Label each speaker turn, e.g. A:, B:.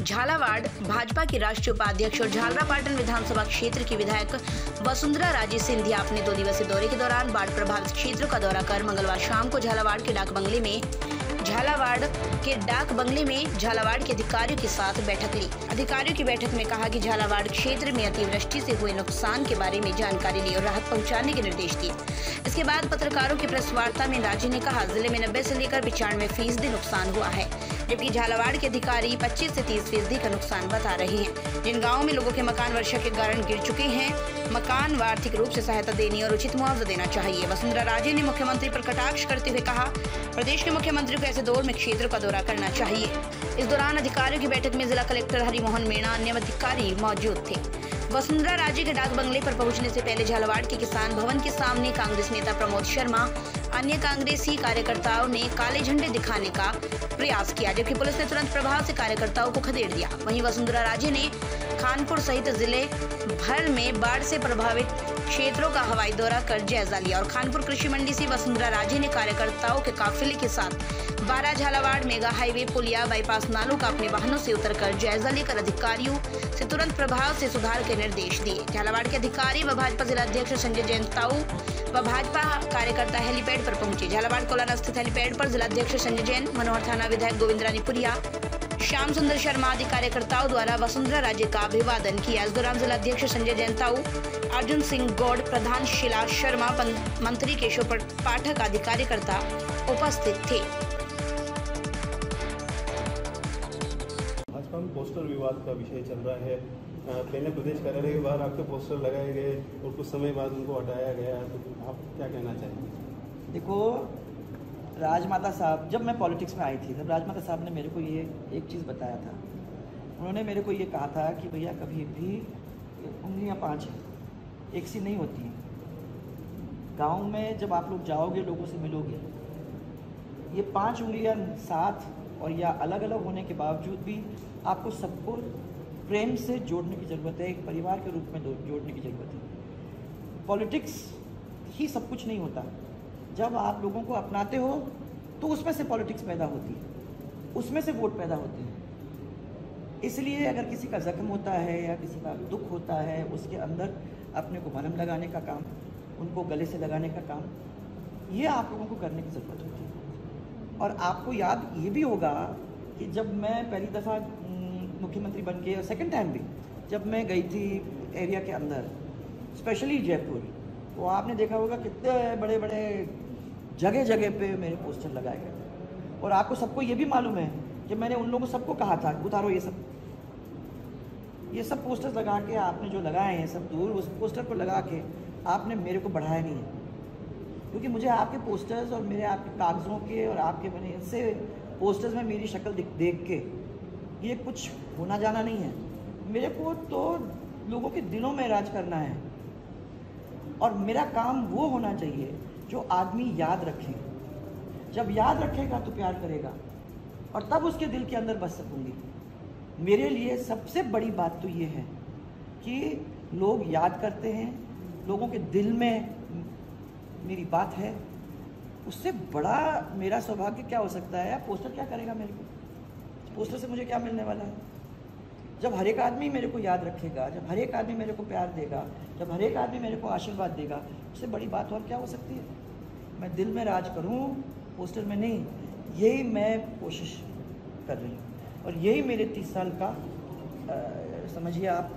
A: झालावाड़ भाजपा की राष्ट्रीय उपाध्यक्ष और झालरापाटन विधानसभा क्षेत्र की विधायक वसुंधरा राजे सिंधिया अपने 2 दिवसीय दौरे के दौरान बाढ़ प्रभावित क्षेत्रों का दौरा कर मंगलवार शाम को झालावाड़ के डाक बंगले में झालावाड़ के अधिकारियों के साथ बैठक ली। अधिकारियों की बैठक में कहा कि झालावाड़ क्षेत्र में अतिवृष्टि से हुए नुकसान के बारे में जानकारी ली और राहत पहुंचाने के निर्देश दिए। इसके बाद पत्रकारों की प्रेस वार्ता में राजे ने कहा, जिले में 90 से लेकर 95% नुकसान हुआ है, जबकि झालावाड़ के अधिकारी 25 से 30% का नुकसान बता रहे हैं। जिन गाँवों में लोगों के मकान वर्षा के कारण गिर चुके हैं, मकान व आर्थिक रूप से सहायता देनी और उचित मुआवजा देना चाहिए। वसुंधरा राजे ने मुख्यमंत्री पर कटाक्ष करते हुए कहा, प्रदेश के मुख्यमंत्री को ऐसे दौर में क्षेत्र का दौरा करना चाहिए। इस दौरान अधिकारियों की बैठक में जिला कलेक्टर हरिमोहन मीणा अन्य अधिकारी मौजूद थे। वसुंधरा राजे के डाक बंगले पर पहुंचने से पहले झालावाड़ के किसान भवन के सामने कांग्रेस नेता प्रमोद शर्मा अन्य कांग्रेसी कार्यकर्ताओं ने काले झंडे दिखाने का प्रयास किया, जबकि पुलिस ने तुरंत प्रभाव से कार्यकर्ताओं को खदेड़ दिया। वहीं वसुंधरा राजे ने खानपुर सहित जिले भर में बाढ़ से प्रभावित क्षेत्रों का हवाई दौरा कर जायजा लिया और खानपुर कृषि मंडी से वसुंधरा राजे ने कार्यकर्ताओं के काफिले के साथ 12 झालावाड़ मेगा हाईवे पुलिया बाईपास नालों का अपने वाहनों से उतरकर जायजा लेकर अधिकारियों से तुरंत प्रभाव से सुधार के निर्देश दिए। झालावाड़ के अधिकारी व भाजपा जिलाध्यक्ष संजय जैन ताऊ व भाजपा कार्यकर्ता हेलीपैड पर पहुंचे। झालावाड़ कोलाना स्थित हेलीपैड पर जिलाध्यक्ष संजय जैन, मनोहर थाना विधायक गोविंद रानीपुरिया, श्याम सुंदर शर्मा आदि कार्यकर्ताओं द्वारा वसुंधरा राजे का अभिवादन किया। इस दौरान जिलाध्यक्ष संजय जैन ताऊ, अर्जुन सिंह गौड़, प्रधान शिला शर्मा, मंत्री केशव पाठक आदि कार्यकर्ता उपस्थित थे।
B: भाजपा में पोस्टर विवाद का विषय चल रहा है। पहले प्रदेश कार्यालय के बाहर आपके पोस्टर लगाए गए और कुछ समय बाद उनको हटाया गया, तो आप क्या कहना चाहेंगे?
C: देखो, राजमाता साहब, जब मैं पॉलिटिक्स में आई थी तब राजमाता साहब ने मेरे को ये एक चीज़ बताया था। उन्होंने मेरे को ये कहा था कि भैया कभी भी उंगलियां 5 हैं, एक सी नहीं होती हैं। गांव में जब आप लोग जाओगे, लोगों से मिलोगे, ये 5 उंगलियां साथ और या अलग अलग होने के बावजूद भी आपको सबको प्रेम से जोड़ने की ज़रूरत है, एक परिवार के रूप में जोड़ने की ज़रूरत है। पॉलिटिक्स ही सब कुछ नहीं होता। जब आप लोगों को अपनाते हो तो उसमें से पॉलिटिक्स पैदा होती है, उसमें से वोट पैदा होते हैं। इसलिए अगर किसी का जख्म होता है या किसी का दुख होता है, उसके अंदर अपने को मलहम लगाने का काम, उनको गले से लगाने का काम, ये आप लोगों को करने की ज़रूरत होती है। और आपको याद ये भी होगा कि जब मैं पहली दफ़ा मुख्यमंत्री बन के, सेकेंड टाइम भी जब मैं गई थी एरिया के अंदर, स्पेशली जयपुर, तो आपने देखा होगा कितने बड़े बड़े जगह जगह पे मेरे पोस्टर लगाए गए थे। और आपको सबको ये भी मालूम है कि मैंने उन लोगों सबको कहा था उतारो ये सब पोस्टर्स लगा के आपने जो लगाए हैं सब दूर, उस पोस्टर को लगा के आपने मेरे को बढ़ाया नहीं है। क्योंकि मुझे आपके पोस्टर्स और मेरे आपके कागज़ों के और आपके बने इनसे पोस्टर्स में मेरी शक्ल देख के ये कुछ होना जाना नहीं है। मेरे को तो लोगों के दिलों में राज करना है और मेरा काम वो होना चाहिए जो आदमी याद रखे। जब याद रखेगा तो प्यार करेगा और तब उसके दिल के अंदर बस सकूंगी। मेरे लिए सबसे बड़ी बात तो ये है कि लोग याद करते हैं, लोगों के दिल में मेरी बात है। उससे बड़ा मेरा सौभाग्य क्या हो सकता है? पोस्टर क्या करेगा मेरे को? पोस्टर से मुझे क्या मिलने वाला है? जब हर एक आदमी मेरे को याद रखेगा, जब हर एक आदमी मेरे को प्यार देगा, जब हर एक आदमी मेरे को आशीर्वाद देगा, उससे बड़ी बात और क्या हो सकती है? मैं दिल में राज करूं, पोस्टर में नहीं। यही मैं कोशिश कर रही हूँ और यही मेरे 30 साल का समझिए आप